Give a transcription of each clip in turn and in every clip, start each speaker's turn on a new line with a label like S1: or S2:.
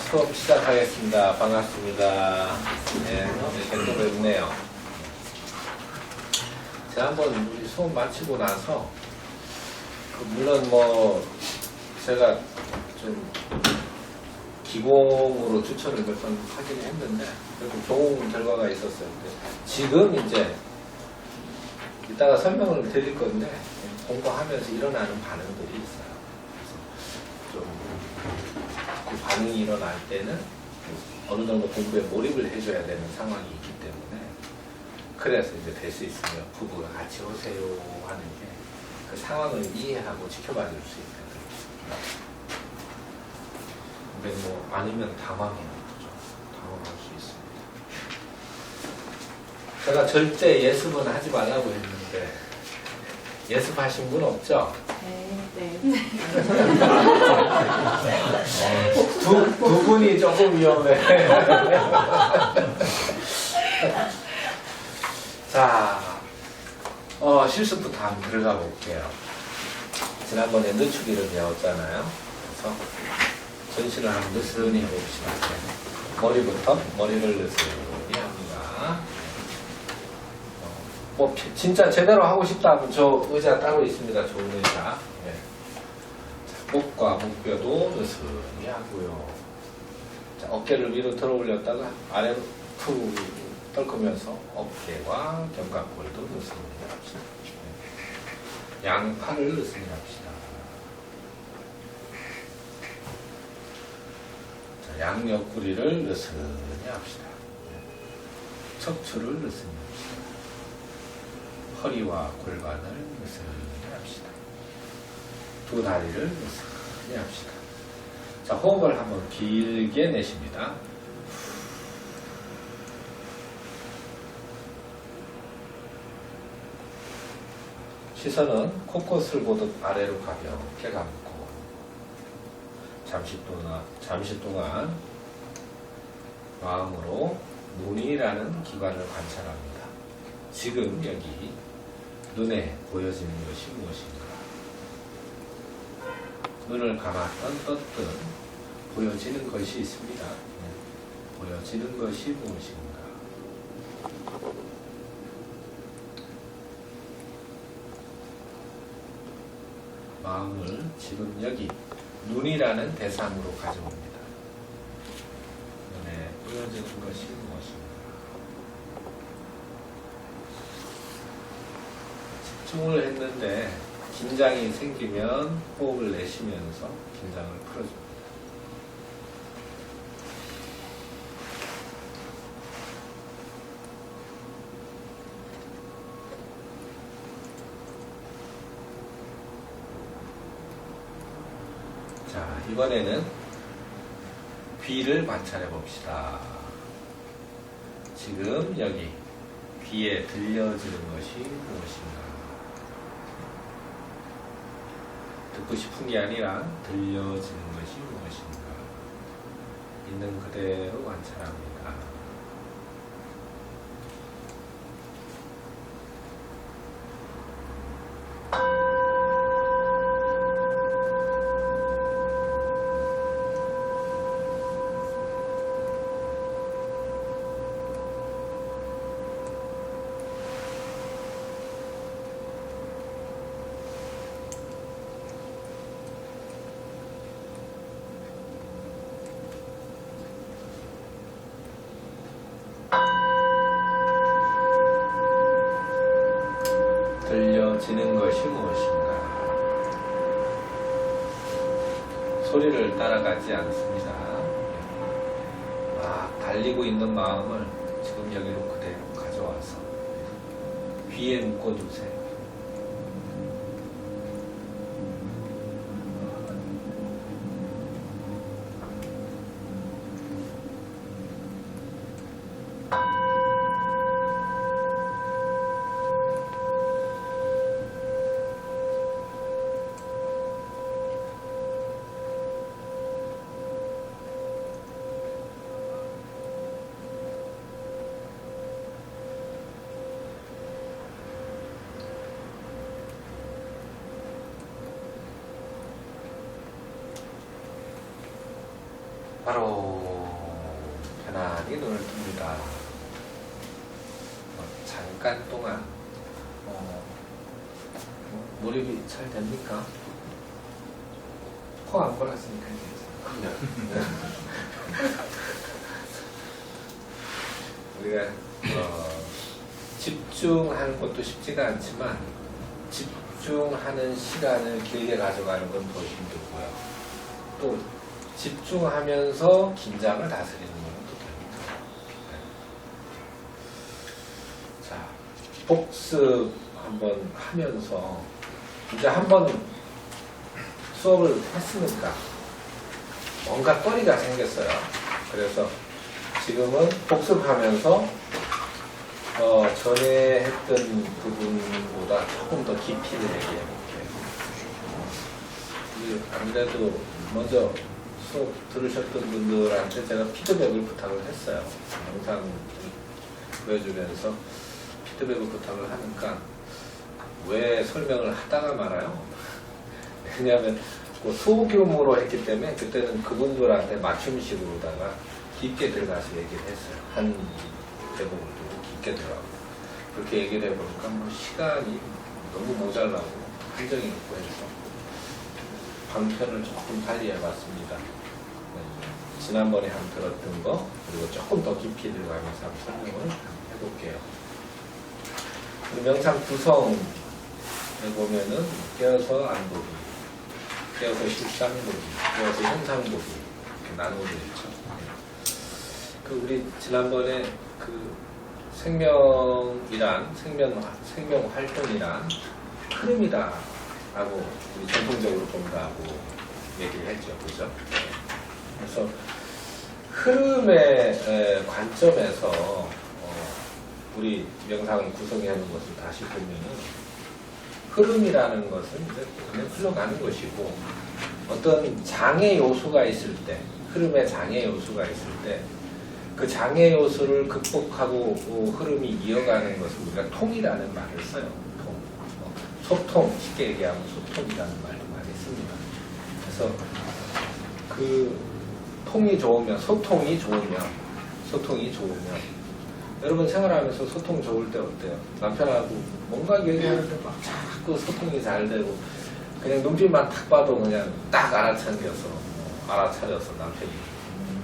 S1: 수업 시작하겠습니다. 반갑습니다. 네, 이렇게 또 뵙네요. 지난번 우리 수업 마치고 나서, 물론 제가 좀 기공으로 추천을 몇 번 하긴 했는데, 그래도 좋은 결과가 있었어요. 지금 이제, 이따가 설명을 드릴 건데, 공부하면서 일어나는 반응들이 있어요. 그 반응이 일어날 때는 어느 정도 공부에 몰입을 해줘야 되는 상황이 있기 때문에, 그래서 이제 될 수 있으면 부부가 같이 오세요 하는 게 그 상황을 이해하고 지켜봐 줄 수 있거든요. 근데 아니면 당황해요. 당황할 수 있습니다. 제가 절대 예습은 하지 말라고 했는데, 예습하신 분 없죠?
S2: 네.
S1: 두 분이 조금 위험해. 자, 실습부터 한번 들어가 볼게요. 지난번에 늦추기를 배웠잖아요. 그래서 전신을 한번 느슨히 해봅시다. 머리부터, 머리를 느슨히 합니다. 진짜 제대로 하고 싶다 하면 저 의자 따로 있습니다. 좋은 의자. 네. 목과 목뼈도 느슨히 하고요. 자, 어깨를 위로 들어 올렸다가 아래로 툭 떨구면서 어깨와 견갑골도 느슨히 합시다. 네. 양팔을 느슨히 합시다. 자, 양옆구리를 느슨히 합시다. 네. 척추를 느슨히 합시다. 허리와 골반을 느슨히 합시다. 두 다리를 느슨히 합시다. 자, 호흡을 한번 길게 내쉽니다. 시선은 코끝을 보듯 아래로 가볍게 감고 잠시 동안 마음으로 눈이라는 기관을 관찰합니다. 지금 여기 눈에 보여지는 것이 무엇인가? 눈을 감았던 떴든 보여지는 것이 있습니다. 보여지는 것이 무엇인가? 마음을 지금 여기 눈이라는 대상으로 가져옵니다. 눈에 보여지는 것이 무엇인가? 집중을 했는데 긴장이 생기면 호흡을 내쉬면서 긴장을 풀어줍니다. 자, 이번에는 귀를 관찰해 봅시다. 지금 여기 귀에 들려지는 것이 무엇인가? 듣고 싶은 게 아니라 들려지는 것이 무엇인가? 있는 그대로 관찰합니다. 들려지는 것이 무엇인가? 소리를 따라가지 않습니다. 막 달리고 있는 마음을 지금 여기로 그대로 가져와서 귀에 묶어두세요. 바로 편안히 눈을 뜹니다. 잠깐 동안 몰입이 잘 됩니까? 코 안 골았으니까 이제 우리가 집중하는 것도 쉽지가 않지만 집중하는 시간을 길게 가져가는 건 더 힘들고요. 또 집중하면서 긴장을 다스리는 건 또 됩니다. 자, 복습 한번 하면서 이제 한번 수업을 했으니까 뭔가 거리가 생겼어요. 그래서 지금은 복습하면서 전에 했던 부분보다 조금 더 깊이를 얘기해볼게요. 아무래도 먼저 수업 들으셨던 분들한테 제가 피드백을 부탁을 했어요. 영상을 보여주면서 피드백을 부탁을 하니까 왜 설명을 하다가 말아요? 왜냐하면 소규모로 했기 때문에 그때는 그분들한테 맞춤식으로다가 깊게 들어가서 얘기를 했어요. 한 대목을 두고 깊게 들어가고 그렇게 얘기를 해보니까 뭐 시간이 너무 모자라고 한정이 있고 해서 방편을 조금 달리 해봤습니다. 지난번에 한 들었던 거 그리고 조금 더 깊이 들어가면서 한번 설명을 해볼게요. 명상 구성에 보면은 깨어서 안 보기, 깨어서 실상 보기, 깨어서 현상 보기 이렇게 나누어져 있죠. 우리 지난번에 생명이란 생명 활동이란 흐름이다라고 우리 전통적으로 본다고 얘기를 했죠, 그죠? 그래서 흐름의 관점에서 우리 명상을 구성하는 것을 다시 보면은 흐름이라는 것은 이제 그냥 흘러가는 것이고 어떤 장애 요소가 있을 때, 흐름의 장애 요소가 있을 때 그 장애 요소를 극복하고 흐름이 이어가는 것을 우리가 통이라는 말을 써요. 통. 소통, 쉽게 얘기하면 소통이라는 말을 많이 씁니다. 그래서 그 통이 좋으면, 소통이 좋으면 여러분 생활하면서 소통 좋을 때 어때요? 남편하고 뭔가 얘기하는데 막 자꾸 소통이 잘 되고 그냥 눈빛만 딱 봐도 그냥 딱 알아차려서 남편이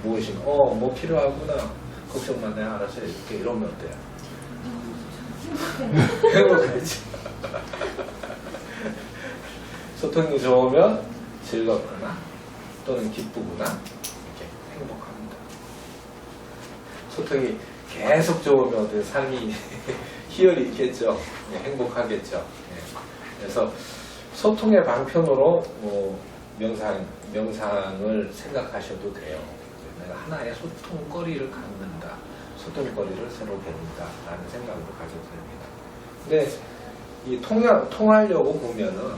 S1: 무엇인가 뭐 필요하구나 걱정만 내가 알아서 해줄게 이러면 어때요? 행복하지. 소통이 좋으면 즐겁거나 또는 기쁘거나 이렇게 행복합니다. 소통이 계속 좋으면 어때요? 삶이 희열이 있겠죠. 행복하겠죠. 그래서 소통의 방편으로 명상을 생각하셔도 돼요. 내가 하나의 소통거리를 갖는다. 소통거리를 새로 배운다. 라는 생각으로 가져도 됩니다. 근데 이 통하려고 보면은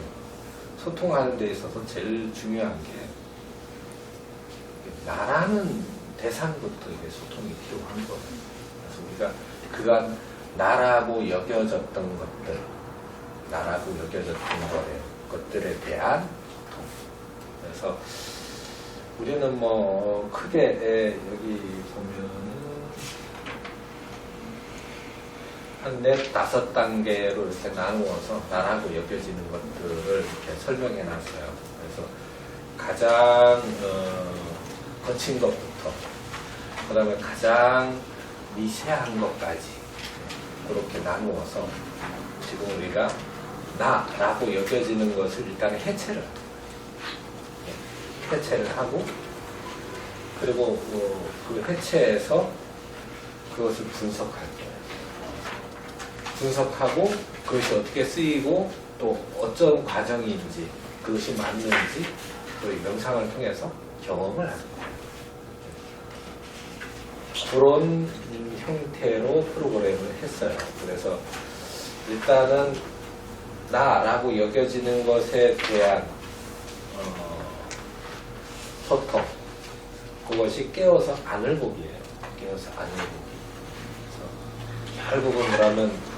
S1: 소통하는 데 있어서 제일 중요한 게 나라는 대상부터 이게 소통이 필요한 거예요. 그래서 우리가 그간 나라고 여겨졌던 것들에 대한 소통. 그래서 우리는 뭐 크게 여기 보면은 한 4-5단계로 이렇게 나누어서 나라고 여겨지는 것들을 이렇게 설명해 놨어요. 그래서 가장 거친 것부터 그 다음에 가장 미세한 것까지 그렇게 나누어서 지금 우리가 나라고 여겨지는 것을 일단 해체를 하고 그리고 그 해체해서 그것을 분석할 거예요. 분석하고 그것이 어떻게 쓰이고 또 어떤 과정인지 그것이 맞는지 우리 명상을 통해서 경험을 하는 거예요. 그런 형태로 프로그램을 했어요. 그래서 일단은 나라고 여겨지는 것에 대한 소통, 그것이 깨어서 안을 보기예요. 깨어서 안을 보기. 그래서 결국은 뭐라면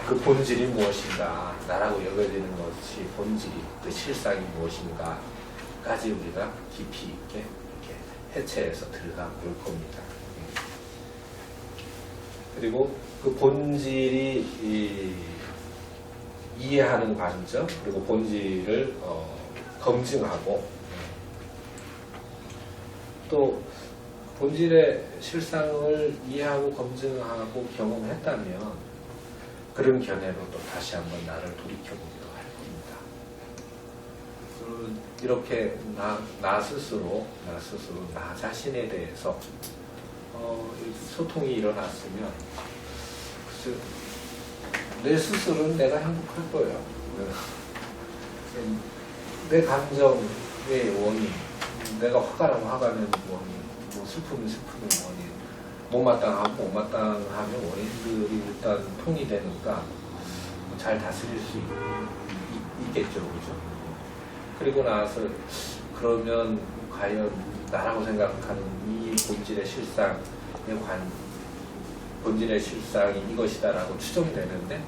S1: 그 본질이 무엇인가, 나라고 여겨지는 것이 본질이, 그 실상이 무엇인가까지 우리가 깊이 있게 이렇게 해체해서 들어가 볼 겁니다. 그리고 그 본질이 이해하는 관점, 그리고 본질을 검증하고, 또 본질의 실상을 이해하고 검증하고 경험했다면 그런 견해로 또 다시 한번 나를 돌이켜보기로 할 겁니다. 이렇게 나 스스로 나 자신에 대해서 소통이 일어났으면 글쎄, 내 스스로는 내가 행복할 거예요. 내 감정의 원인, 내가 화가 나면 화가 나는 원인, 뭐 슬픔은 슬픔의 원인, 못마땅하면 못마땅하면 원인들이 일단 통이 되니까 잘 다스릴 수 있겠죠, 그죠? 그리고 나서 그러면 과연 나라고 생각하는 이 본질의 실상의 본질의 실상이 이것이다라고 추정되는데,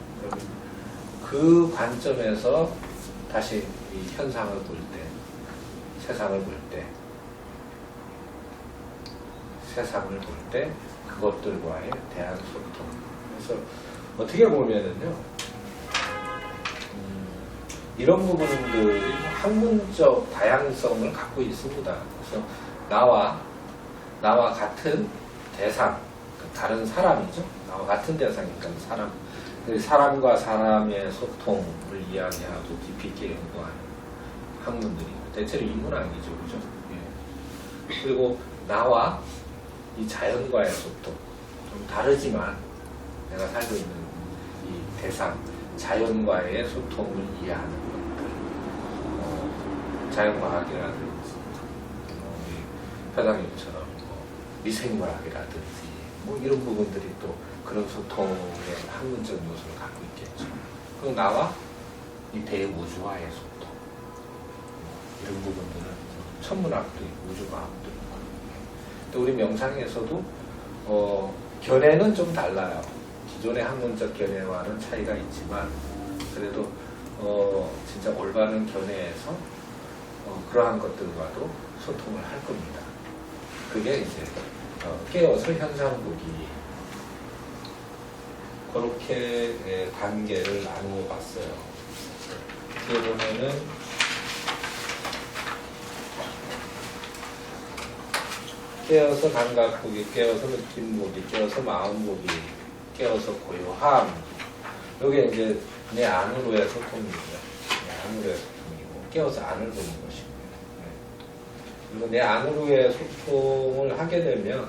S1: 그 관점에서 다시 이 현상을 볼 때, 세상을 볼 때 그것들과의 대한 소통. 그래서 어떻게 보면은요, 이런 부분들이 학문적 다양성을 갖고 있습니다. 그래서 나와 같은 대상, 다른 사람이죠. 나와 같은 대상이니까 사람과 사람의 소통을 이야기하고 깊이 있게 연구하는 학문들이 대체로 인문학이죠, 그죠? 예. 그리고 나와 이 자연과의 소통, 좀 다르지만 내가 살고 있는 이 대상, 자연과의 소통을 이해하는 것들, 자연과학이라든지, 회장님처럼 미생물학이라든지, 뭐 이런 부분들이 또 그런 소통의 학문적 요소를 갖고 있겠죠. 그리고 나와 이 대우주와의 소통, 이런 부분들은 천문학도 있고 우주과학도 있고. 근데 우리 명상에서도 견해는 좀 달라요. 기존의 학문적 견해와는 차이가 있지만 그래도 진짜 올바른 견해에서 그러한 것들과도 소통을 할 겁니다. 그게 이제 깨어서 현상 보기, 그렇게 단계를 나누어 봤어요. 어떻게 보면은 깨어서 감각 보기, 깨어서 느낌 보기, 깨어서 마음 보기, 깨어서 고요함. 이게 이제 내 안으로의 소통이고요. 내 안으로의 소통이고, 깨어서 안을 보는 것이고요. 그리고 내 안으로의 소통을 하게 되면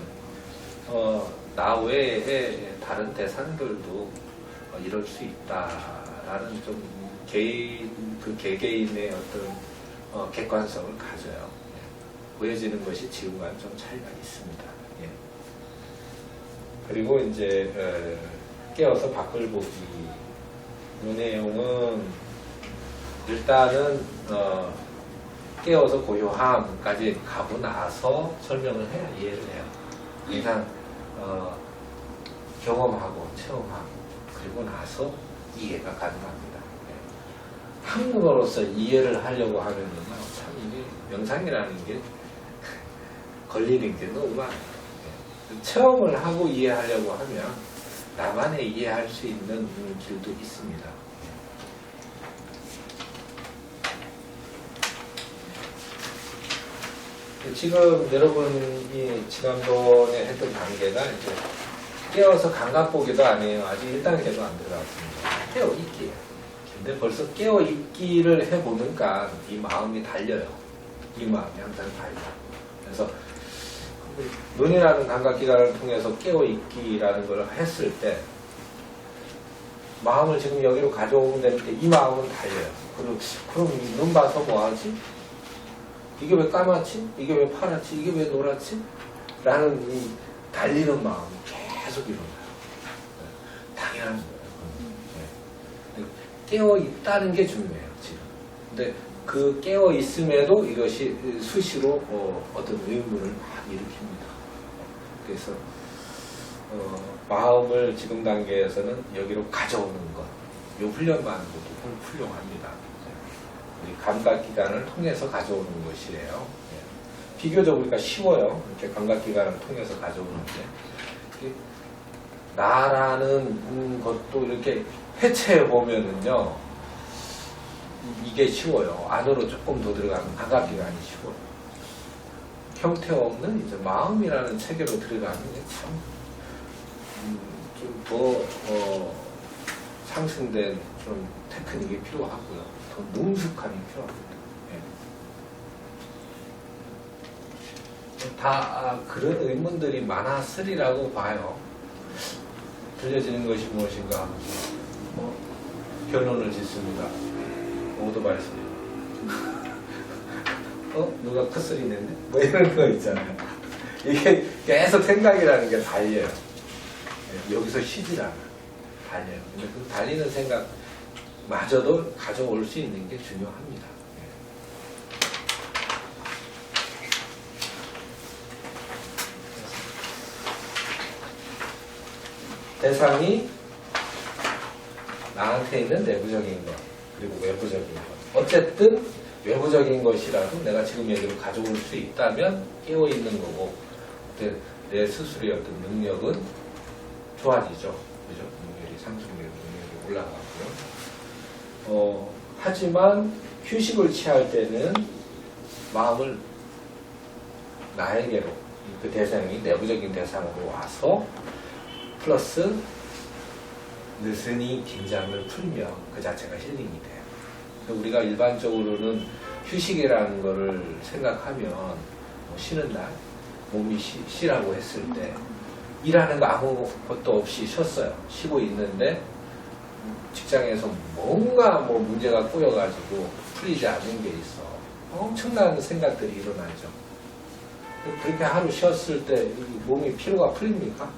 S1: 나 외에 다른 대상들도 이럴 수 있다라는 좀 개개인의 어떤 객관성을 가져요. 보여지는 것이 지금과는 좀 차이가 있습니다. 예. 그리고 이제 깨어서 밖을 보기, 이 내용은 일단은 깨어서 고요함까지 가고 나서 설명을 해야 이해를 해요. 그냥 경험하고 체험하고 그리고 나서 이해가 가능합니다. 예. 학문으로서 이해를 하려고 하면은 참 이게 명상이라는 게 걸리는 게 너무 많아요. 예. 체험을 하고 이해하려고 하면 나만의 이해할 수 있는 길도 있습니다. 지금 여러분이 지난번에 했던 단계가 이제 깨어서 감각보기도 아니에요. 아직 1단계도 안 들어갔습니다. 깨어있기예요. 근데 벌써 깨어있기를 해보니까 이 마음이 달려요. 이 마음이 항상 달려. 그래서 눈이라는 감각기관을 통해서 깨어있기라는 걸 했을 때 마음을 지금 여기로 가져오면 되는데 이 마음은 달려요. 그럼 눈 봐서 뭐하지? 이게 왜 까맣지? 이게 왜 파랗지? 이게 왜 노랗지? 라는 이 달리는 마음이 계속 일어나요. 당연한 거예요. 깨어있다는 게 중요해요, 지금. 근데 그 깨어있음에도 이것이 수시로 어떤 의문을 막 일으킵니다. 그래서 마음을 지금 단계에서는 여기로 가져오는 것, 이 훈련만으로도 훌륭합니다. 감각기관을 통해서 가져오는 것이에요. 비교적 우리가 쉬워요. 이렇게 감각기관을 통해서 가져오는데. 나라는 것도 이렇게 해체해 보면은요, 이게 쉬워요. 안으로 조금 더 들어가면 감각기관이 쉬워요. 형태 없는 이제 마음이라는 체계로 들어가는 게 참, 좀 더, 상승된 좀 테크닉이 필요하고요. 더 능숙함이 필요합니다. 예. 다 그런 의문들이 많았으리라고 봐요. 들려지는 것이 무엇인가? 결론을 짓습니다. 오토바이 소리. 누가 컷소리 냈네? 뭐 이런 거 있잖아요. 이게 계속 생각이라는 게 달려요. 여기서 쉬질 않아요. 달려요. 근데 그 달리는 생각마저도 가져올 수 있는 게 중요합니다. 대상이 나한테 있는 내부적인 것, 그리고 외부적인 것. 어쨌든 외부적인 것이라도 내가 지금 여기로 가져올 수 있다면 깨어있는 거고, 내 스스로의 어떤 능력은 좋아지죠. 그죠? 능력이 상승되고 능력이 올라가고요. 하지만 휴식을 취할 때는 마음을 나에게로, 그 대상이 내부적인 대상으로 와서 플러스 느슨히 긴장을 풀면 그 자체가 힐링이 돼요. 우리가 일반적으로는 휴식이라는 거를 생각하면 쉬는 날 몸이 쉬라고 했을 때 일하는 거 아무것도 없이 쉬었어요. 쉬고 있는데 직장에서 뭔가 문제가 꼬여가지고 풀리지 않는 게 있어. 엄청난 생각들이 일어나죠. 그렇게 하루 쉬었을 때 몸이 피로가 풀립니까?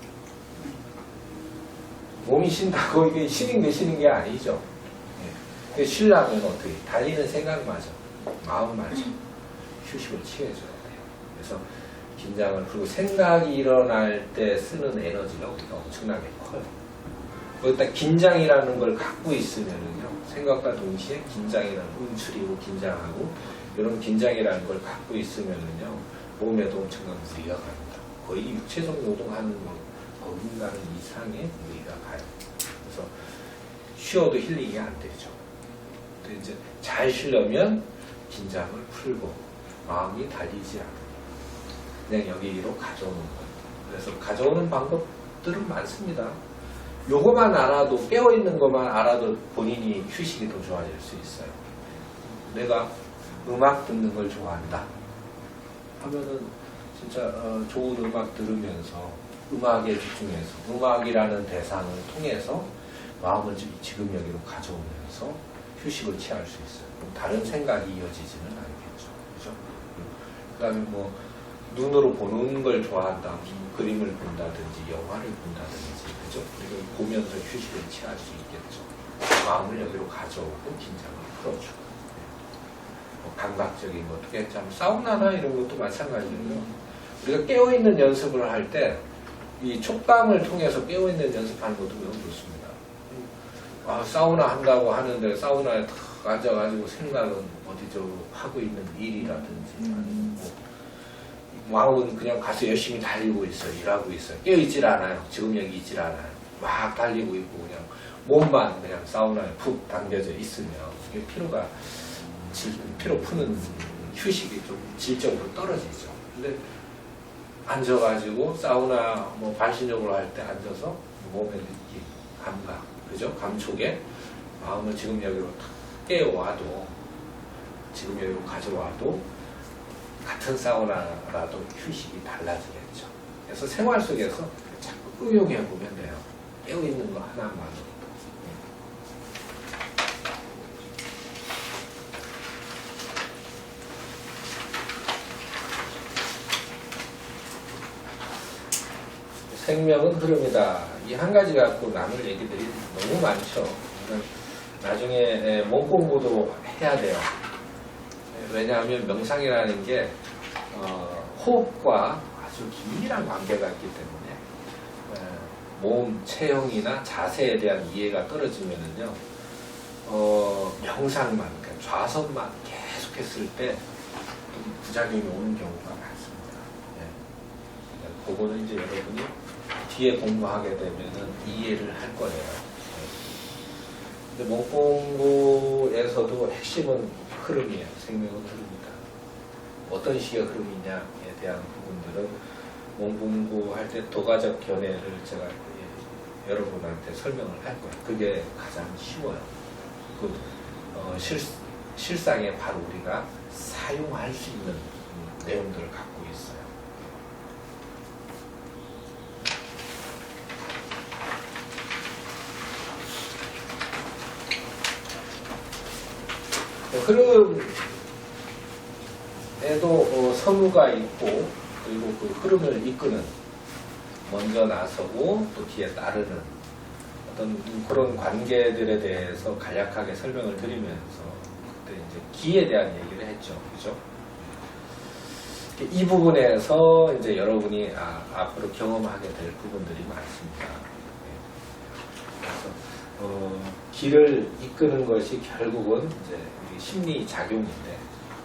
S1: 몸이 쉰다고 이게 쉬는 게 아니죠. 예. 쉬려면 어떻게 달리는 생각마저, 마음마저 휴식을 취해줘야 돼요. 그래서 긴장을 풀고 생각이 일어날 때 쓰는 에너지가 우리가 엄청나게 커요. 거기다 긴장이라는 걸 갖고 있으면은요, 생각과 동시에 긴장이라는 움츠리고 긴장하고 이런 긴장이라는 걸 갖고 있으면은요, 몸에도 엄청난 무리가 갑니다. 거의 육체적 노동하는 거 어딘가는 이상의 무리가 가요. 그래서 쉬어도 힐링이 안 되죠. 근데 이제 잘 쉬려면 긴장을 풀고 마음이 달리지 않고 그냥 여기로 가져오는 거예요. 그래서 가져오는 방법들은 많습니다. 요거만 알아도, 깨어있는 것만 알아도 본인이 휴식이 더 좋아질 수 있어요. 내가 음악 듣는 걸 좋아한다 하면은 진짜 좋은 음악 들으면서 음악에 집중해서 음악이라는 대상을 통해서 마음을 지금 여기로 가져오면서 휴식을 취할 수 있어요. 다른 생각이 이어지지는 않겠죠. 그죠? 그 다음에 눈으로 보는 걸 좋아한다. 그림을 본다든지 영화를 본다든지, 그죠? 그리고 보면서 휴식을 취할 수 있겠죠. 마음을 여기로 가져오고 긴장을 풀어주고. 감각적인 것도 참 사우나나 이런 것도 마찬가지로요. 우리가 깨어있는 연습을 할 때 이 촉감을 통해서 깨어있는 연습하는 것도 매우 좋습니다. 사우나 한다고 하는데 사우나에 탁 앉아가지고 생각은 어디저 하고 있는 일이라든지 마음은 그냥 가서 열심히 달리고 있어요. 일하고 있어요. 깨어있질 않아요. 지금 여기 있질 않아요. 막 달리고 있고 그냥 몸만 그냥 사우나에 푹 당겨져 있으면 이게 피로 푸는 휴식이 좀 질적으로 떨어지죠. 근데 앉아가지고 사우나 반신욕을 할 때 앉아서 몸의 느낌, 감각, 그죠? 감촉에 마음을 지금 여기로 탁 깨워와도 지금 여기로 가져와도 같은 사우나라도 휴식이 달라지겠죠. 그래서 생활 속에서 자꾸 응용해 보면 돼요. 깨어있는 거 하나만으로. 생명은 흐름이다. 이 한 가지 갖고 남을 얘기들이 너무 많죠. 나중에 몸 공부도 해야 돼요. 왜냐하면 명상이라는 게 호흡과 아주 긴밀한 관계가 있기 때문에 몸 체형이나 자세에 대한 이해가 떨어지면은요, 명상만, 그러니까 좌선만 계속했을 때 부작용이 오는 경우가 많아요. 그거는 이제 여러분이 뒤에 공부하게 되면은 이해를 할 거예요. 근데 몸공부에서도 핵심은 흐름이에요. 생명은 흐름이다. 어떤 식의 흐름이냐에 대한 부분들은 몸공부할 때 도가적 견해를 제가 여러분한테 설명을 할 거예요. 그게 가장 쉬워요. 실상에 바로 우리가 사용할 수 있는 내용들을 갖고 있어요. 흐름에도 선우가 있고, 그리고 그 흐름을 이끄는, 먼저 나서고 또 뒤에 따르는 어떤 그런 관계들에 대해서 간략하게 설명을 드리면서 그때 이제 기에 대한 얘기를 했죠. 그죠? 이 부분에서 이제 여러분이 앞으로 경험하게 될 부분들이 많습니다. 그래서 기를 이끄는 것이 결국은 이제 심리 작용인데,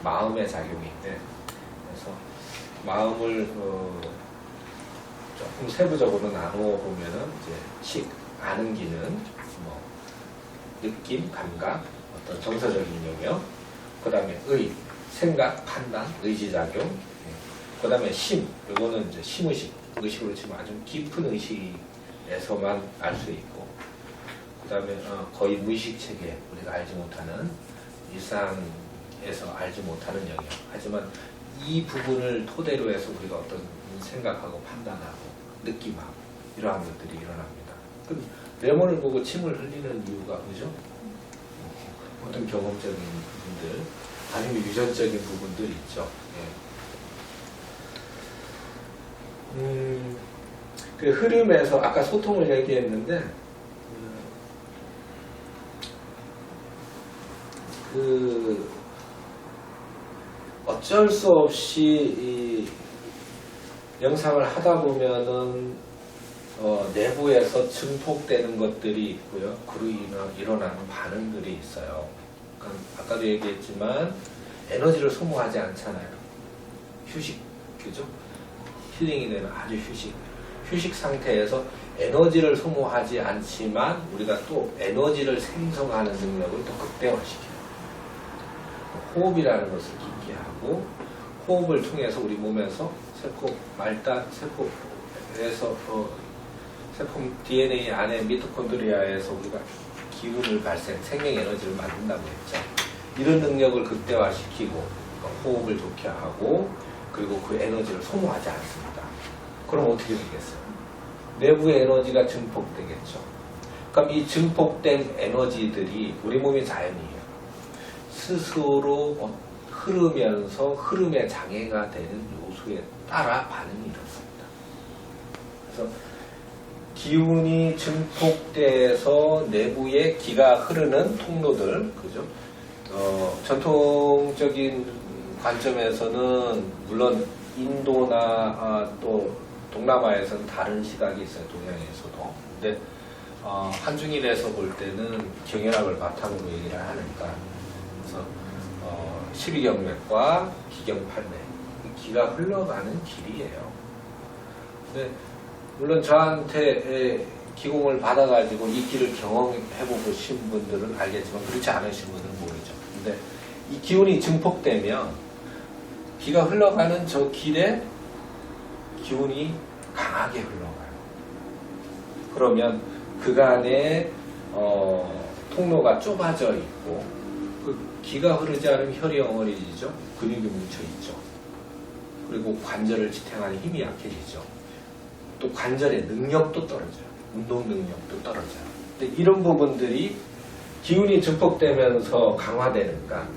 S1: 마음의 작용인데, 그래서 마음을 조금 세부적으로 나누어 보면은 이제 아는 기는 뭐 느낌, 감각, 어떤 정서적인 영역, 그 다음에 생각, 판단, 의지작용, 그 다음에 이거는 이제 심의식, 의식으로 치면 아주 깊은 의식에서만 알 수 있고, 그 다음에 거의 무의식 체계, 우리가 알지 못하는 일상에서 알지 못하는 영역. 하지만 이 부분을 토대로 해서 우리가 어떤 생각하고 판단하고 느낌하고 이러한 것들이 일어납니다. 그럼 외모를 보고 침을 흘리는 이유가 뭐죠? 어떤 경험적인 부분들, 아니면 유전적인 부분들이 있죠. 그 흐름에서 아까 소통을 얘기했는데 어쩔 수 없이 이 영상을 하다 보면은 내부에서 증폭되는 것들이 있고요. 그로 일어나는 반응들이 있어요. 그러니까 아까도 얘기했지만 에너지를 소모하지 않잖아요. 휴식, 그죠? 힐링이 되는 아주 휴식 상태에서 에너지를 소모하지 않지만 우리가 또 에너지를 생성하는 능력을 또 극대화시켜요. 호흡이라는 것을 깊게 하고, 호흡을 통해서 우리 몸에서 세포 말단, 세포에서 세포 DNA 안에 미토콘드리아에서 우리가 기운을 생명 에너지를 만든다고 했죠. 이런 능력을 극대화시키고 호흡을 좋게 하고, 그리고 그 에너지를 소모하지 않습니다. 그럼 어떻게 되겠어요? 내부의 에너지가 증폭되겠죠. 그럼 이 증폭된 에너지들이 우리 몸의 자연이에요. 스스로 흐르면서 흐름의 장애가 되는 요소에 따라 반응이 일어납니다. 그래서 기운이 증폭돼서 내부에 기가 흐르는 통로들, 그죠? 전통적인 관점에서는 물론 인도나 또 동남아에서는 다른 시각이 있어요. 동양에서도. 근데 한중일에서 볼 때는 경혈압을 바탕으로 얘기를 하니까, 그래서 12경맥과 기경팔맥, 기가 흘러가는 길이에요. 근데 물론 저한테 기공을 받아가지고 이 길을 경험해보신 분들은 알겠지만 그렇지 않으신 분들은 모르죠. 근데 이 기운이 증폭되면 기가 흘러가는 저 길에 기운이 강하게 흘러가요. 그러면 그간에 통로가 좁아져 있고, 그 기가 흐르지 않으면 혈이 엉어리지죠. 근육이 뭉쳐있죠. 그리고 관절을 지탱하는 힘이 약해지죠. 또 관절의 능력도 떨어져요. 운동 능력도 떨어져요. 근데 이런 부분들이 기운이 증폭되면서 강화되니까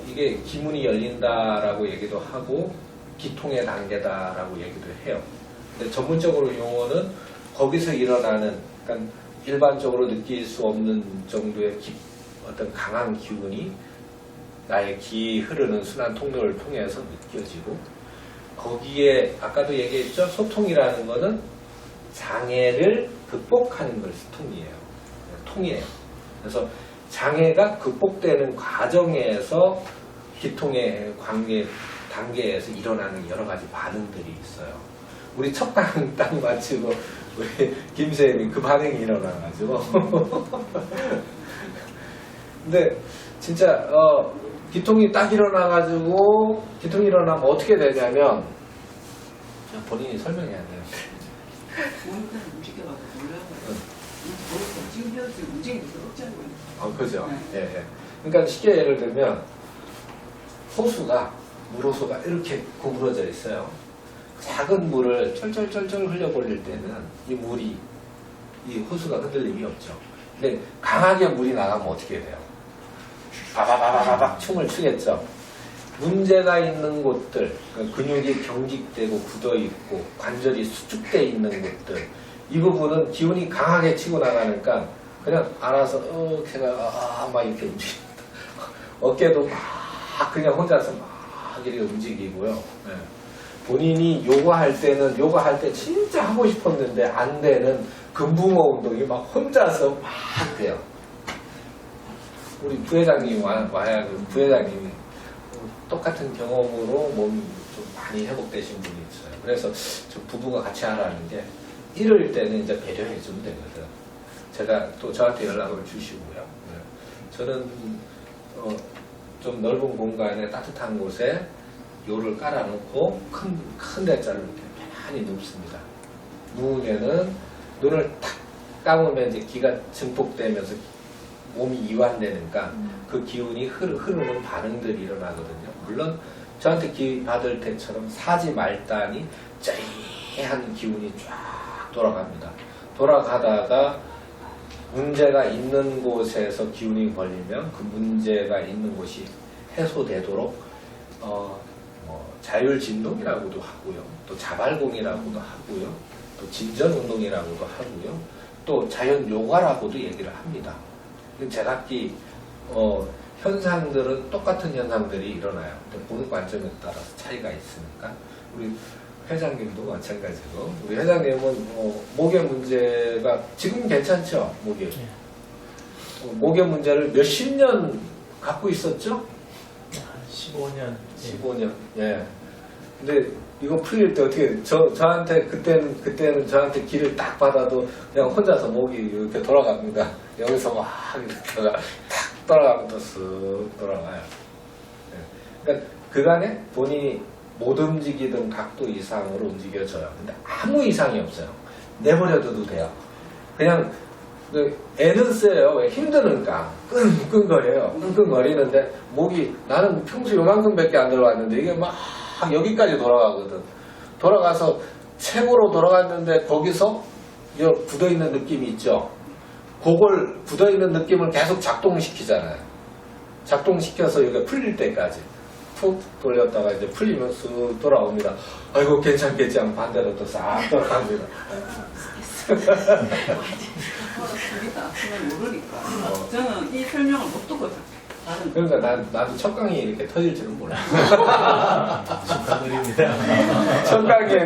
S1: 이게 기문이 열린다라고 얘기도 하고 기통의 단계다라고 얘기도 해요. 근데 전문적으로 용어는 거기서 일어나는, 그러니까 일반적으로 느낄 수 없는 정도의 어떤 강한 기운이 나의 기 흐르는 순환 통로를 통해서 느껴지고, 거기에 아까도 얘기했죠. 소통이라는 거는 장애를 극복하는 것이 통이에요. 그래서 장애가 극복되는 과정에서 기통의 단계에서 일어나는 여러 가지 반응들이 있어요. 우리 첫방 딱 마치고 우리 김쌤이 그 반응이 일어나가지고 근데 진짜 기통이 딱 일어나가지고 기통이 일어나면 어떻게 되냐면 본인이 설명해야 돼요.
S2: 몸을 움직여가지고 몰라요. 지금 배웠지 움직이면서 억제하고 있는.
S1: 그죠.
S2: 네.
S1: 예, 예. 그러니까 쉽게 예를 들면 호수가 물호수가 이렇게 구부러져 있어요. 작은 물을 쩔쩔쩔쩔 흘려버릴 때는 이 물이 이 호수가 흔들림이 없죠. 근데 강하게 물이 나가면 어떻게 돼요? 바바바바바박 춤을 추겠죠. 문제가 있는 곳들, 그러니까 근육이 경직되고 굳어있고 관절이 수축되어 있는 곳들, 이 부분은 기운이 강하게 치고 나가니까 그냥 알아서 걔가 막 이렇게 움직입니다. 어깨도 막 그냥 혼자서 막 이렇게 움직이고요. 네. 본인이 요가할 때는 요가할 때 진짜 하고 싶었는데 안 되는 금붕어 운동이 막 혼자서 막 돼요. 우리 부회장님 와야 그 부회장님이 똑같은 경험으로 몸이 좀 많이 회복되신 분이 있어요. 그래서 저 부부가 같이 하라는 게 이럴 때는 이제 배려해 주면 되거든. 제가 또 저한테 연락을 주시고요. 네. 저는 좀 넓은 공간에 따뜻한 곳에 요를 깔아놓고 큰 대자를 이렇게 편안히 눕습니다. 누우면은 눈을 탁 감으면 이제 기가 증폭되면서 몸이 이완되니까 그 기운이 흐르는 반응들이 일어나거든요. 물론 저한테 기 받을 때처럼 사지 말단이 쩌리한 기운이 쫙 돌아갑니다. 돌아가다가 문제가 있는 곳에서 기운이 걸리면 그 문제가 있는 곳이 해소되도록 자율진동이라고도 하고요. 또 자발공이라고도 하고요. 또 진전운동이라고도 하고요. 또 자연요가라고도 얘기를 합니다. 제각기 현상들은 똑같은 현상들이 일어나요. 보는 관점에 따라서 차이가 있으니까 우리 회장님도 마찬가지고 우리 회장님은 목의 문제가 지금 괜찮죠? 목이 목의 문제를 몇십 년 갖고 있었죠?
S3: 15년.
S1: 15년. 예. 근데 이거 풀릴 때 어떻게 저한테 그때는 저한테 길을 딱 받아도 그냥 혼자서 목이 이렇게 돌아갑니다. 여기서 막 이렇게 탁 돌아가면 또 쓱 돌아가요. 예. 그러니까 그간에 본인이 못 움직이던 각도 이상으로 움직여져요. 근데 아무 이상이 없어요. 내버려둬도 돼요. 그냥 애는 써요. 왜 힘드니까 끙끙거려요. 끙끙거리는데 목이 나는 평소 요만큼밖에 안 들어갔는데 이게 막 여기까지 돌아가거든. 돌아가서 최고로 돌아갔는데 거기서 굳어있는 느낌이 있죠. 그걸 굳어있는 느낌을 계속 작동시키잖아요. 작동시켜서 여기가 풀릴 때까지 푹 돌렸다가 이제 풀리면 쑥 돌아옵니다. 아이고 괜찮겠지 하면 반대로 또 싹 돌아갑니다.
S2: 모르니까. 저는 이 설명을 못 듣거든요.
S1: 그러니까 나도 첫 강의 이렇게 터질 줄은 몰랐어.
S3: 축하드립니다.
S1: 첫 강의에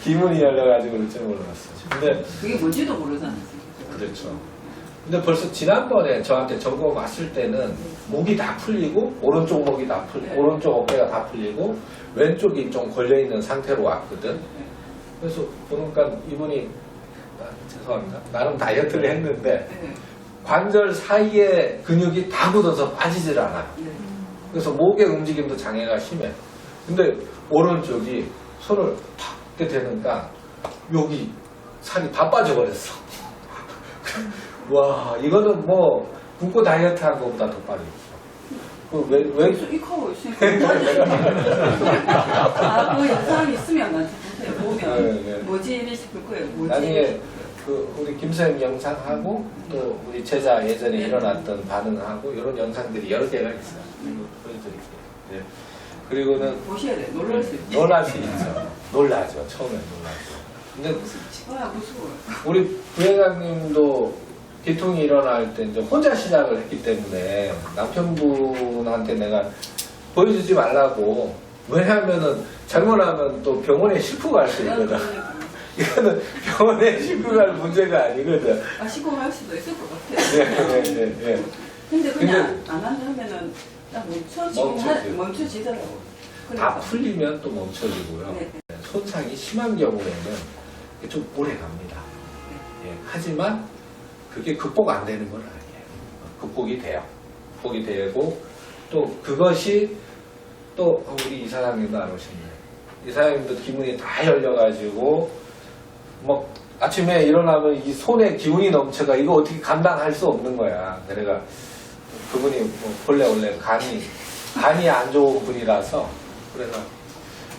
S1: 기문이 열려가지고 그럴 줄은 몰랐어. 근데
S2: 그게 뭔지도 모르잖아요.
S1: 그렇죠. 근데 벌써 지난번에 저한테 점검 왔을 때는 목이 다 풀리고 오른쪽 목이 다 풀리고 오른쪽 어깨가 다 풀리고 왼쪽이 좀 걸려있는 상태로 왔거든. 그래서 보니까 이분이 죄송합니다. 나름 다이어트를 했는데 관절 사이에 근육이 다 굳어서 빠지질 않아요. 그래서 목의 움직임도 장애가 심해. 근데 오른쪽이 손을 탁 이렇게 대니까 여기 살이 다 빠져버렸어. 와, 이거는 뭐 굶고 다이어트 한 것보다 더 빠르겠어. 왜?
S2: 이 커버 있으니까 그 영상이 있으면 나한테 보면 뭐지 싶을 거예요. 뭐지?
S1: 나중에 우리 김서영 영상하고 또 우리 제자 예전에 일어났던 반응하고 이런 영상들이 여러 개가 있어요. 보여드릴게요. 네. 그리고는
S2: 보셔야 돼. 놀랄 수 있죠.
S1: 놀랄 수 있죠. 놀라죠. 처음엔 놀라죠. 근데
S2: 무서워요.
S1: 우리 부회장님도 기통이 일어날 때 이제 혼자 시작을 했기 때문에 남편분한테 내가 보여주지 말라고. 왜냐하면은 잘못하면 또 병원에 싣고 갈 수 있거든. 이거는 병원에 싣고 갈 문제가 아니거든.
S2: 싣고 갈 수도 있을 것 같아요.
S1: 네.
S2: 근데 그냥 안 한다 하면은 딱 멈춰지더라고.
S1: 다 풀리면 또 멈춰지고요.
S2: 네.
S1: 손상이 심한 경우에는 좀 오래 갑니다. 예, 하지만 그게 극복 안 되는 건 아니에요. 극복이 돼요. 극복이 되고 또 그것이 또 우리 이사장님도 안 오셨네요. 이사장님도 기분이 다 열려가지고 뭐 아침에 일어나면 이 손에 기운이 넘쳐가 이거 어떻게 감당할 수 없는 거야. 그래가 그분이 뭐 본래 간이 안 좋은 분이라서 그래서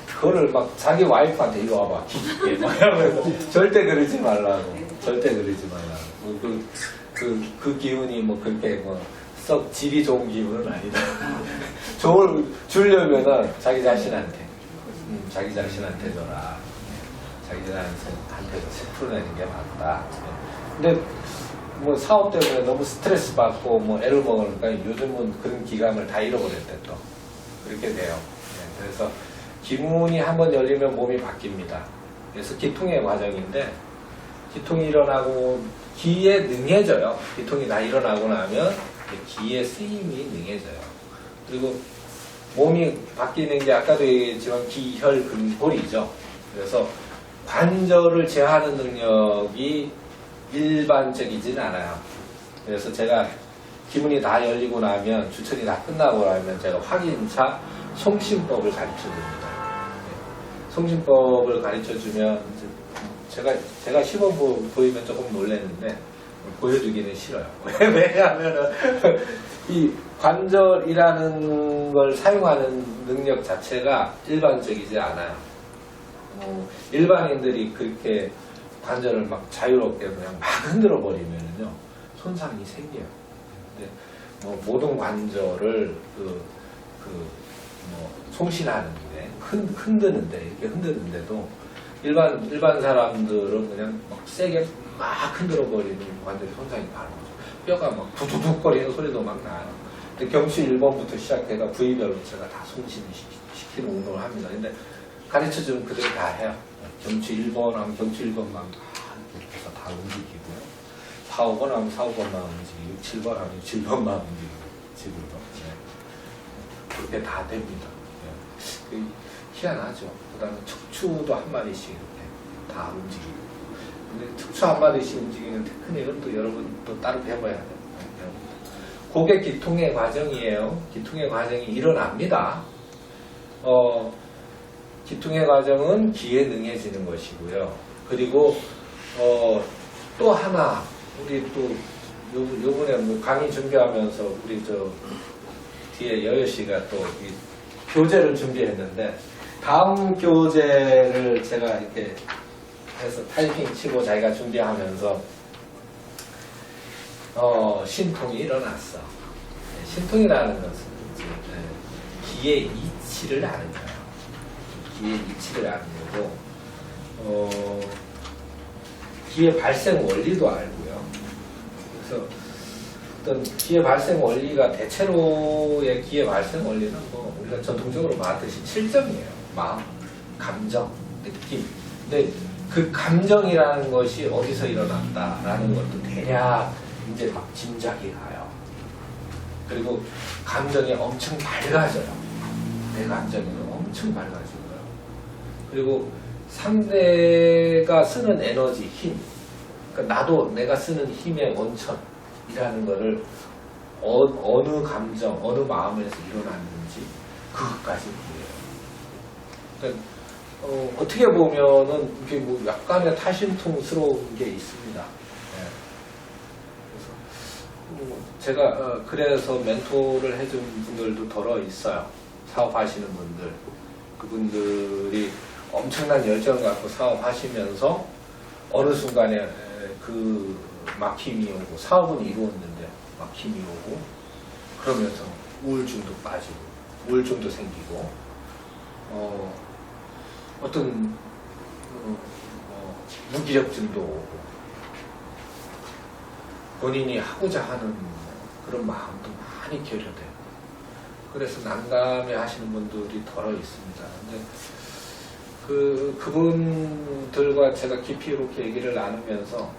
S1: 그거를 막 자기 와이프한테 이리 와봐 기게 막 이러면서 절대 그러지 말라고 절대 그러지 말라고 그 기운이 뭐 그렇게 뭐 썩 질이 좋은 기운은 아니다. 주려면은 자기 자신한테 줘라. 자기 자신한테서 풀어내는 게 맞다. 근데 뭐 사업 때문에 너무 스트레스 받고 뭐 애를 먹으니까 요즘은 그런 기감을 다 잃어버렸대 또 그렇게 돼요. 네, 그래서 기문이 한번 열리면 몸이 바뀝니다. 그래서 기통의 과정인데 기통이 일어나고 기에 능해져요. 기통이 다 일어나고 나면 기의 쓰임이 능해져요. 그리고 몸이 바뀌는 게 아까도 얘기했지만 기혈근골이죠. 그래서 관절을 제어하는 능력이 일반적이진 않아요. 그래서 제가 기문이 다 열리고 나면 주천이 다 끝나고 나면 제가 확인차 송심법을 가르쳐 줍니다. 송심법을 가르쳐 주면 제가 시범 보이면 조금 놀랐는데 보여주기는 싫어요. 왜냐하면 이 관절이라는 걸 사용하는 능력 자체가 일반적이지 않아요. 일반인들이 그렇게 관절을 막 자유롭게 그냥 막 흔들어 버리면요 손상이 생겨요. 근데 뭐 모든 관절을 뭐 송신하는데 흔드는데 이렇게 흔드는데도 일반 사람들은 그냥 막 세게 막 흔들어 버리는 관절이 손상이 많은 거죠. 뼈가 막 두두둑 거리는 소리도 막 나요. 근데 경추 1번부터 시작해가 부위별로 제가 다 송신을 시키는 운동을 합니다. 근데 가르쳐 주면 그대로 다 해요. 경추 1번 하면 경추 1번만 이렇게 해서 다 움직이고요. 4, 5번 하면 4, 5번만 움직이고 7번 하면 7번만 움직이고 지금도 그렇게 다 됩니다. 네. 희한하죠. 그 다음에 척추도 한 마디씩 이렇게 다 움직이고 근데 척추 한 마디씩 움직이는 테크닉은 또 여러분 또 따로 배워야 돼요. 그게 기통의 과정이에요. 기통의 과정이 일어납니다. 기통의 과정은 기에 능해지는 것이고요. 그리고 또 하나 우리 또 요번에 뭐 강의 준비하면서 우리 저 뒤에 여여 씨가 또 이 교재를 준비했는데 다음 교재를 제가 이렇게 해서 타이핑 치고 자기가 준비하면서 신통이 일어났어. 신통이라는 것은 이제 기의 이치를 아는 거예요. 기의 이치를 아는 거고, 기의 발생 원리도 알고요. 그래서 어떤 기의 발생 원리가 대체로의 기의 발생 원리는 뭐 우리가 전통적으로 말하듯이 7점이에요. 마음, 감정, 느낌. 근데 그 감정이라는 것이 어디서 일어난다라는 것도 대략 이제 막 짐작이 가요. 그리고 감정이 엄청 밝아져요. 내 감정이 엄청 밝아지고요. 그리고 상대가 쓰는 에너지, 힘. 그러니까 나도 내가 쓰는 힘의 원천이라는 거를 어느 감정, 어느 마음에서 일어났는지 그것까지 보여요. 그러니까 어떻게 보면은 이게 뭐 약간의 타심통스러운 게 있습니다. 네. 그래서 제가 그래서 멘토를 해준 분들도 덜어 있어요. 사업하시는 분들, 그분들이 엄청난 열정 갖고 사업하시면서 어느 순간에 그 막힘이 오고 사업은 이루었는데 막힘이 오고 그러면서 우울증도 빠지고 우울증도 생기고 어떤 무기력증도 오고 본인이 하고자 하는 그런 마음도 많이 결여돼요. 그래서 난감해 하시는 분들이 덜어 있습니다. 근데 그분들과 제가 깊이 이렇게 얘기를 나누면서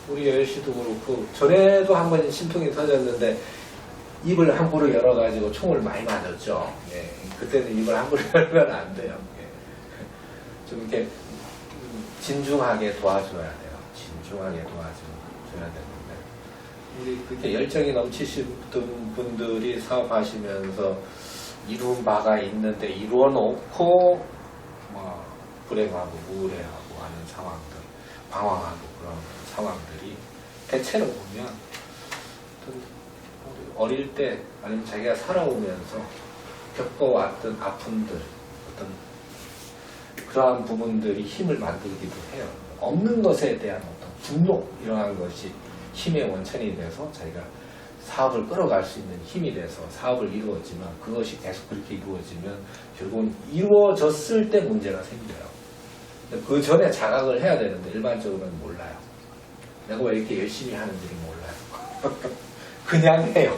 S1: 우리 여여 씨도 그렇고 전에도 한 번 심통이 터졌는데 입을 함부로 열어가지고 총을 많이 맞았죠. 예. 그때는 입을 함부로 열면 안 돼요. 예. 좀 이렇게 진중하게 도와줘야 돼요. 진중하게 도와줘야 되는데 우리 그렇게 열정이 넘치시던 분들이 사업하시면서 이룬 바가 있는데 이루어놓고 뭐 불행하고 우울해하고 하는 상황들, 방황하고 그런 상황들이 대체로 보면 어릴 때 아니면 자기가 살아오면서 겪어왔던 아픔들 어떤 그러한 부분들이 힘을 만들기도 해요. 없는 것에 대한 어떤 분노 이러한 것이 힘의 원천이 돼서 자기가 사업을 끌어갈 수 있는 힘이 돼서 사업을 이루었지만 그것이 계속 그렇게 이루어지면 결국은 이루어졌을 때 문제가 생겨요. 그 전에 자각을 해야 되는데 일반적으로는 몰라요. 내가 왜 이렇게 열심히 하는지를 몰라요. 그냥 해요.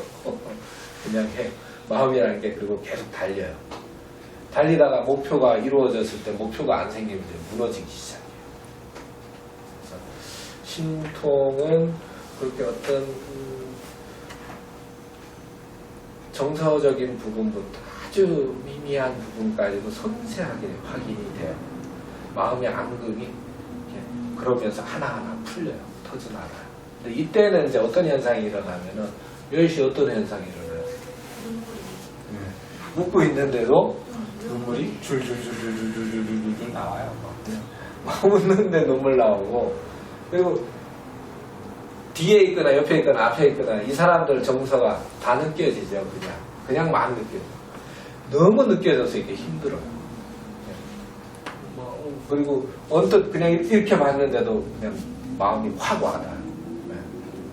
S1: 그냥 해요. 마음이라는 게 그리고 계속 달려요. 달리다가 목표가 이루어졌을 때 목표가 안 생기면 무너지기 시작해요. 그래서 신통은 그렇게 어떤 정서적인 부분부터 아주 미미한 부분까지도 섬세하게 확인이 돼요. 마음의 앙금이 그러면서 하나하나 풀려요. 터져나가요. 근데 이때는 이제 어떤 현상이 일어나면은 여기서 어떤 현상이 일어나요? 묻고 있는데도 눈물이 줄줄줄줄줄줄줄줄 나와요. 막 웃는데 눈물 나오고 그리고 뒤에 있거나 옆에 있거나 앞에 있거나 이 사람들 정서가 다 느껴지죠. 그냥 막 느껴져. 너무 느껴져서 이게 힘들어요. 그리고 언뜻 그냥 이렇게 봤는데도 그냥 마음이 확 와닿아요.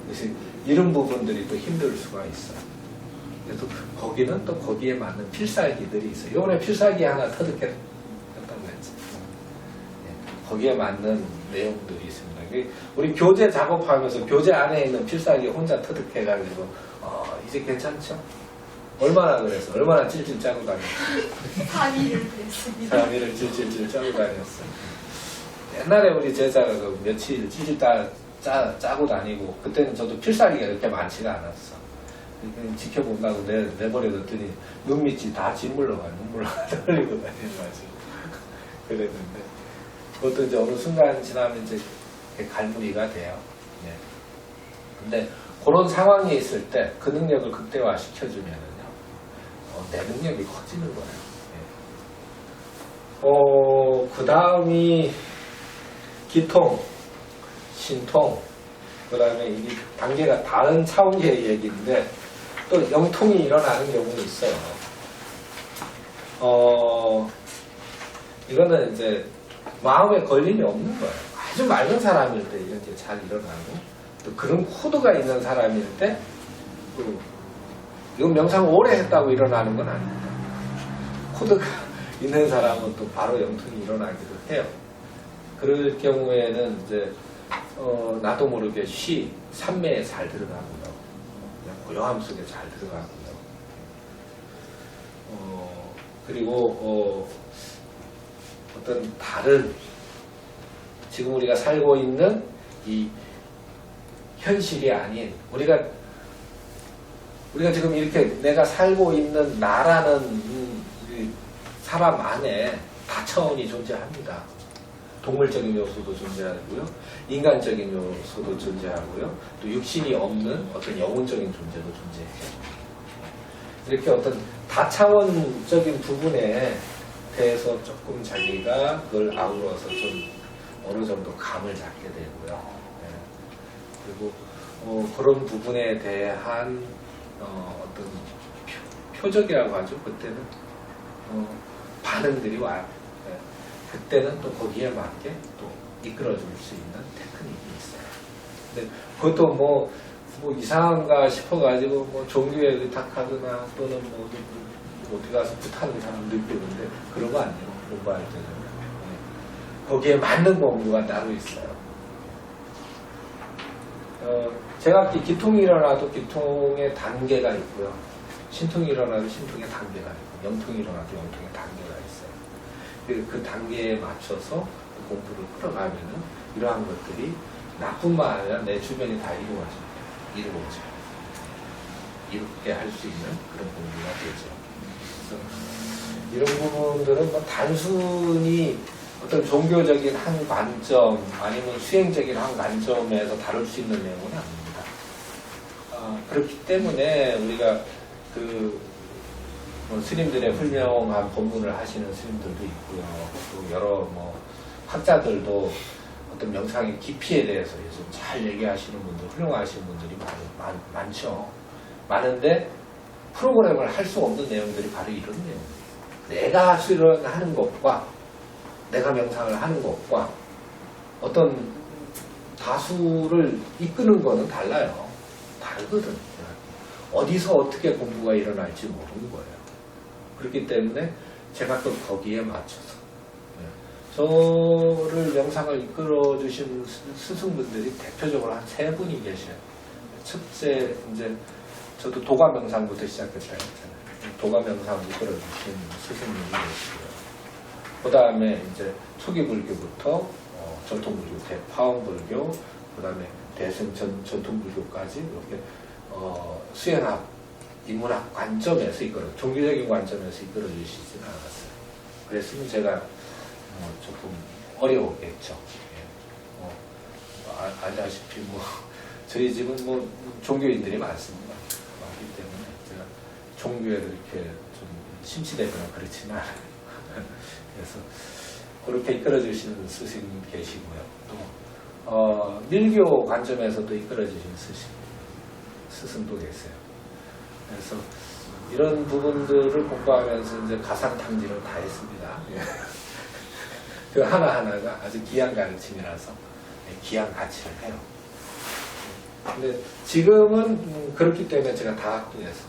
S1: 그래서 이런 부분들이 또 힘들 수가 있어요. 그래서 거기는 또 거기에 맞는 필살기들이 있어요. 요번에 필살기 하나 터득했던 거지. 거기에 맞는 내용들이 있습니다. 우리 교재 작업하면서 교재 안에 있는 필살기 혼자 터득해가지고 이제 괜찮죠? 얼마나 그랬어? 얼마나 찔찔 짜고 다녔어?
S4: 3일을 했습니다.
S1: 3일을 찔찔 짜고 다녔어. 옛날에 우리 제자가 그 며칠 찔찔 짜고 다니고 그때는 저도 필살기가 그렇게 많지가 않았어. 그냥 지켜본다고 내버려뒀더니 눈 밑이 다 짓물러가 눈물러가 떨리고 다녀가지고 그랬는데 그것도 이제 어느 순간 지나면 이제 갈무리가 돼요. 네. 근데 그런 상황이 있을 때 그 능력을 극대화시켜주면은요, 내 능력이 커지는 거예요. 네. 그 다음이 기통, 신통, 그 다음에 이 단계가 다른 차원의 얘기인데 또 영통이 일어나는 경우는 있어요. 이거는 이제 마음에 걸림이 없는 거예요. 아주 맑은 사람일 때 이런 게 잘 일어나고 또 그런 코드가 있는 사람일 때 또 이건 명상을 오래 했다고 일어나는 건 아닙니다. 코드가 있는 사람은 또 바로 영통이 일어나기도 해요. 그럴 경우에는 이제 나도 모르게 산매에 잘 들어가고요. 그냥 고요함 속에 잘 들어가고요. 그리고 어떤 다른 지금 우리가 살고 있는 이 현실이 아닌 우리가 지금 이렇게 내가 살고 있는 나라는 이 사람 안에 다차원이 존재합니다. 동물적인 요소도 존재하고요. 인간적인 요소도 존재하고요. 또 육신이 없는 어떤 영혼적인 존재도 존재해요. 이렇게 어떤 다차원적인 부분에 대해서 조금 자기가 그걸 아우러서 좀 어느 정도 감을 잡게 되고요. 네. 그리고 그런 부분에 대한 어떤 표적이라고 하죠. 그때는 반응들이 와요. 네. 그때는 또 거기에 맞게 또 이끌어줄 수 있는 테크닉이 있어요. 근데 그것도 뭐 이상한가 싶어가지고 뭐 종교에 의탁하거나 또는 뭐 어디 가서 뜻하는 사람 느끼는데 그런 거 아니에요. 공부할 때는. 네. 거기에 맞는 공부가 따로 있어요. 제가 기통이 일어나도 기통의 단계가 있고요. 신통이 일어나도 신통의 단계가 있고 영통이 일어나도 영통의 단계가 있어요. 그 단계에 맞춰서 그 공부를 풀어가면은 이러한 것들이 나뿐만 아니라 내 주변이 다 이루어져요. 이롭게 할 수 있는 그런 공부가 되죠. 그래서 이런 부분들은 뭐 단순히 어떤 종교적인 한 관점 아니면 수행적인 한 관점에서 다룰 수 있는 내용은 아닙니다. 그렇기 때문에 우리가 뭐 스님들의 훌륭한 법문을 하시는 스님들도 있고요. 또 여러 뭐 학자들도 어떤 명상의 깊이에 대해서 요즘 잘 얘기하시는 분들, 훌륭하신 분들이 많죠. 많은데 프로그램을 할 수 없는 내용들이 바로 이런 내용이에요. 내가 수련하는 것과 내가 명상을 하는 것과 어떤 다수를 이끄는 거는 달라요. 다르거든요. 어디서 어떻게 공부가 일어날지 모르는 거예요. 그렇기 때문에 제가 또 거기에 맞춰서 저를 명상을 이끌어주신 스승분들이 대표적으로 한 3분이 계셔요. 첫째, 이제 저도 도가 명상부터 시작했다 했잖아요. 도가 명상을 이끌어주신 스승님이 계시고요. 그 다음에 이제 초기 불교부터 전통불교, 대파원불교, 그 다음에 대승 전통불교까지 이렇게 수행학, 인문학 관점에서 종교적인 관점에서 이끌어주시지는 않았어요. 그랬으면 제가 조금 어려웠겠죠. 알다시피 저희 집은 종교인들이 많습니다. 많기 때문에 제가 종교에 그렇게 좀 심취되거나 그렇지는 않아요. 그래서 그렇게 이끌어주시는 스승님 계시고요. 또 밀교 관점에서도 이끌어주신 스승도 계세요. 그래서 이런 부분들을 공부하면서 이제 가상탐지를 다 했습니다. 그 하나하나가 아주 귀한 가르침이라서 귀한 가치를 해요. 근데 지금은 그렇기 때문에 제가 다학도에서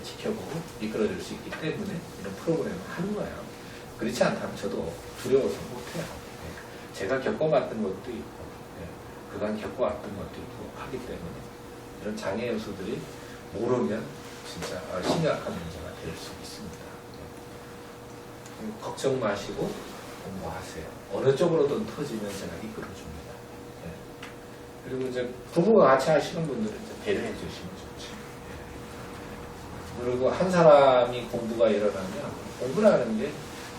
S1: 지켜보고 이끌어줄 수 있기 때문에 이런 프로그램을 하는 거예요. 그렇지 않다면 저도 두려워서 못해요. 제가 겪어봤던 것도 있고 그간 겪어왔던 것도 있고 하기 때문에 이런 장애 요소들이 모르면 진짜 심각한 문제가 될 수 있습니다. 걱정 마시고 공부하세요. 어느 쪽으로든 터지면 제가 이끌어줍니다. 그리고 이제 부부가 같이 하시는 분들은 이제 배려해 주시면 좋죠. 그리고 한 사람이 공부가 일어나면 공부라는 게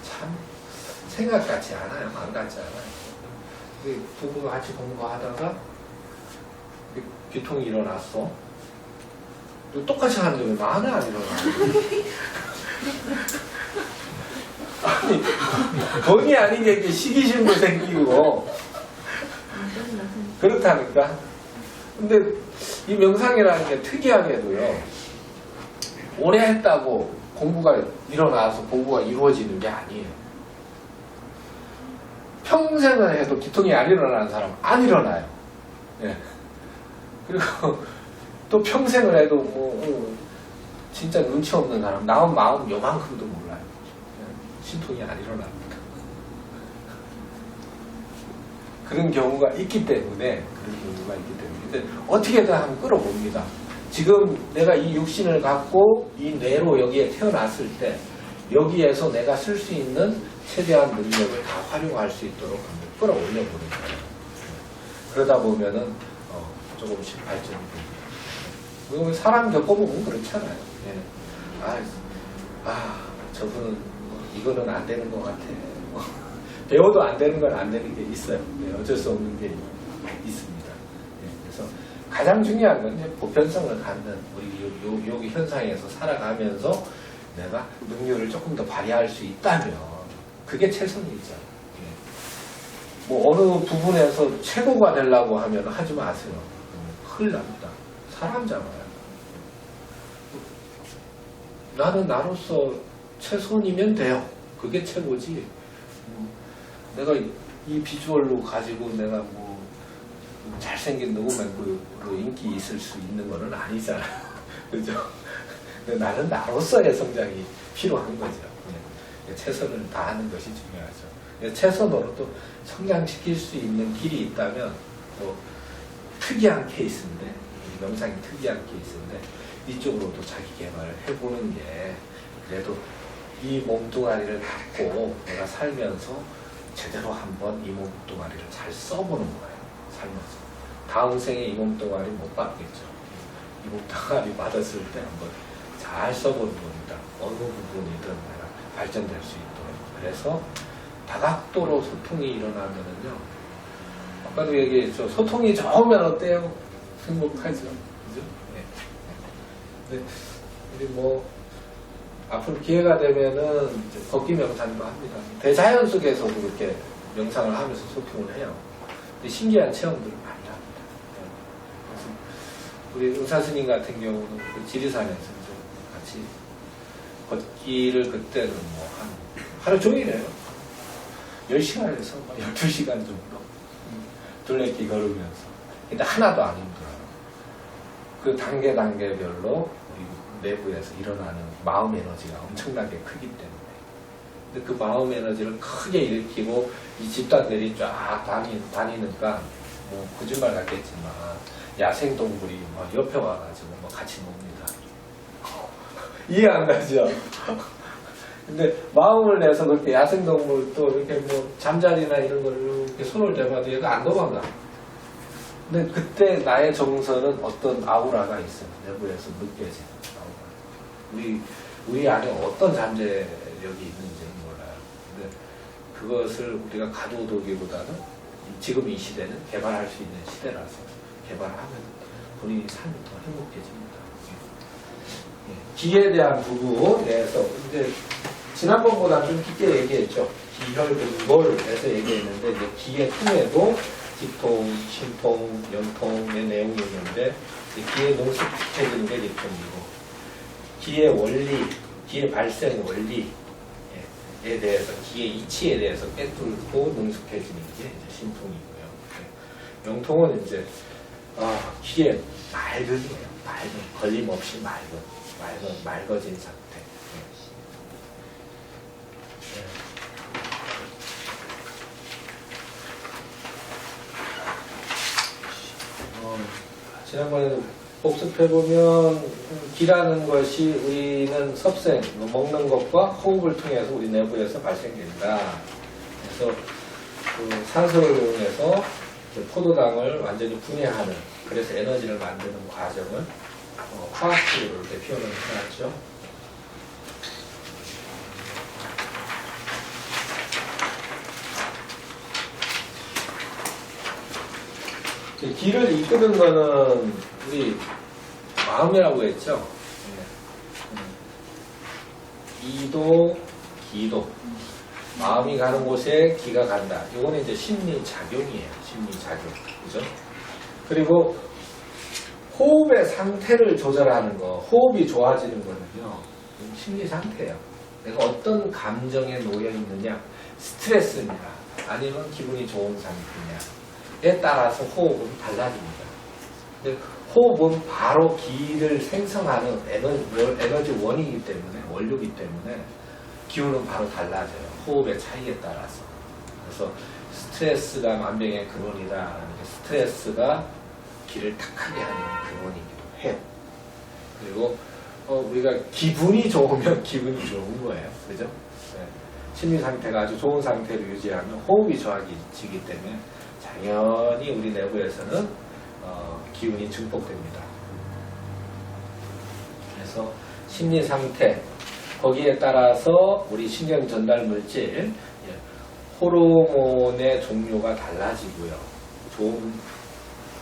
S1: 참 생각 같지 않아요. 안 같지 않아요. 부부가 같이 공부하다가 비통이 일어났어. 똑같이 하는데 왜 나는 안 일어나요? 아니, 본의 아니게 이렇게 시기심도 생기고 그렇다니까. 근데 이 명상이라는 게 특이하게도요, 오래 했다고 공부가 일어나서 공부가 이루어지는 게 아니에요. 평생을 해도 기통이 안 일어나는 사람은 안 일어나요. 예. 그리고 또 평생을 해도 진짜 눈치 없는 사람, 나온 마음 요만큼도 몰라요. 신통이 안 일어납니다. 그런 경우가 있기 때문에, 근데 어떻게든 한번 끌어봅니다. 지금 내가 이 육신을 갖고 이 뇌로 여기에 태어났을 때 여기에서 내가 쓸 수 있는 최대한 능력을 다 활용할 수 있도록 한번 끌어올려 보는 거예요. 그러다 보면은 조금씩 발전이 됩니다. 사람 겪어보면 그렇잖아요. 예. 저분은 이거는 안 되는 것 같아. 배워도 안 되는 건 안 되는 게 있어요. 어쩔 수 없는 게 있습니다. 그래서 가장 중요한 건 이제 보편성을 갖는 우리 여기 현상에서 살아가면서 내가 능력을 조금 더 발휘할 수 있다면 그게 최선이죠. 뭐 어느 부분에서 최고가 되려고 하면 하지 마세요. 큰일 납니다. 사람잖아요. 나는 나로서 최선이면 돼요. 그게 최고지. 내가 이 비주얼로 가지고 내가 뭐 잘생긴 노브맨크로 인기 있을 수 있는 거는 아니잖아요. 그죠? 나는 나로서의 성장이 필요한 거죠. 최선을 다하는 것이 중요하죠. 최선으로 또 성장시킬 수 있는 길이 있다면 또 특이한 케이스인데, 명상이 특이한 케이스인데 이쪽으로도 자기 개발을 해보는 게 그래도 이 몸뚱아리를 갖고 내가 살면서 제대로 한번 이 몸뚱아리를 잘 써보는 거예요. 살면서. 다음 생에 이 몸뚱아리 못 받겠죠. 이 몸뚱아리 받았을 때 한번 잘 써보는 겁니다. 어느 부분이든 내가 발전될 수 있도록. 그래서 다각도로 소통이 일어나면은요. 아까도 얘기했죠. 소통이 좋으면 어때요? 행복하죠. 그죠? 네. 근데 우리 뭐 앞으로 기회가 되면은 이제 걷기 명상도 합니다. 대자연 속에서도 그렇게 명상을 하면서 소통을 해요. 근데 신기한 체험들을 많이 합니다. 그래서 우리 의사 스님 같은 경우는 그 지리산에서 이제 같이 걷기를 그때는 뭐 한 하루 종일 해요. 10시간에서 12시간 정도 둘레길 걸으면서. 근데 하나도 안 힘들어요. 그 단계별로 우리 내부에서 일어나는 마음 에너지가 엄청나게 크기 때문에. 근데 그 마음 에너지를 크게 일으키고 이 집단들이 쫙 다니니까 뭐 거짓말 같겠지만 야생동물이 막 옆에 와가지고 뭐 같이 놉니다. 이해 안 가죠? 근데 마음을 내서 그렇게 야생동물 또 이렇게 뭐 잠자리나 이런 걸 이렇게 손을 대봐도 얘가 안 도망가. 근데 그때 나의 정서는 어떤 아우라가 있어요. 내부에서 느껴지는 아우라. 우리 안에 어떤 잠재력이 있는지는 몰라요. 근데 그것을 우리가 가둬두기보다는 지금 이 시대는 개발할 수 있는 시대라서 개발하면 본인이 삶이 더 행복해집니다. 기에 대한 부분에서 이제 지난번보다 좀 깊게 얘기했죠. 기혈근골에서 얘기했는데 이제 기의 통에도 기통, 신통, 연통의 내용이 있는데 기에 능숙해지는 게 기통이고 기의 원리, 기의 발생 원리에 대해서 기의 이치에 대해서 꿰뚫고 능숙해지는 게 이제 신통이고요. 영통은 이제 기의 맑음이에요. 맑음, 걸림없이 맑아진 상태. 지난번에도 복습해보면 기라는 것이 우리는 섭생, 먹는 것과 호흡을 통해서 우리 내부에서 발생된다. 그래서 그 산소를 이용해서 포도당을 완전히 분해하는, 그래서 에너지를 만드는 과정을 화학식으로 이렇게 표현을 해놨죠. 기를 이끄는 거는 우리 마음이라고 했죠. 이도, 기도. 마음이 가는 곳에 기가 간다. 이거는 이제 심리작용이에요. 심리작용. 그죠? 그리고 호흡의 상태를 조절하는 거, 호흡이 좋아지는 거는요, 심리 상태예요. 내가 어떤 감정에 놓여 있느냐, 스트레스입니다. 아니면 기분이 좋은 상태냐에 따라서 호흡은 달라집니다. 근데 호흡은 바로 기를 생성하는 에너지 원이기 때문에, 원료이기 때문에 기운은 바로 달라져요. 호흡의 차이에 따라서. 그래서 스트레스가 만병의 근원이다. 스트레스가 기를 탁하게 하는 근원이기도 해요. 그리고 우리가 기분이 좋으면 기분이 좋은 거예요. 그죠? 네. 심리 상태가 아주 좋은 상태를 유지하면 호흡이 좋아지기 때문에 당연히 우리 내부에서는 기운이 증폭됩니다. 그래서 심리 상태, 거기에 따라서 우리 신경 전달 물질, 호르몬의 종류가 달라지고요. 좋은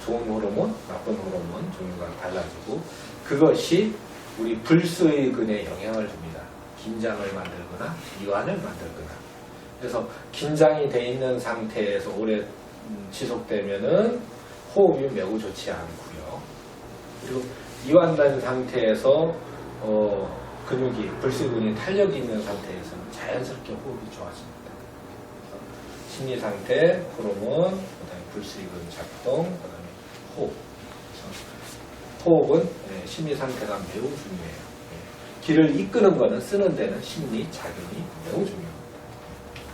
S1: 호르몬, 나쁜 호르몬 종류가 달라지고, 그것이 우리 불수의근에 영향을 줍니다. 긴장을 만들거나 이완을 만들거나. 그래서 긴장이 돼 있는 상태에서 오래 지속되면은 호흡이 매우 좋지 않고요. 그리고 이완된 상태에서 근육이, 불수근이 탄력이 있는 상태에서는 자연스럽게 호흡이 좋아집니다. 심리 상태, 호르몬, 그다음에 불수근 작동, 그다음에 호흡. 호흡은 심리 상태가 매우 중요해요. 기를 이끄는 것은 쓰는 데는 심리 작용이 매우 중요합니다.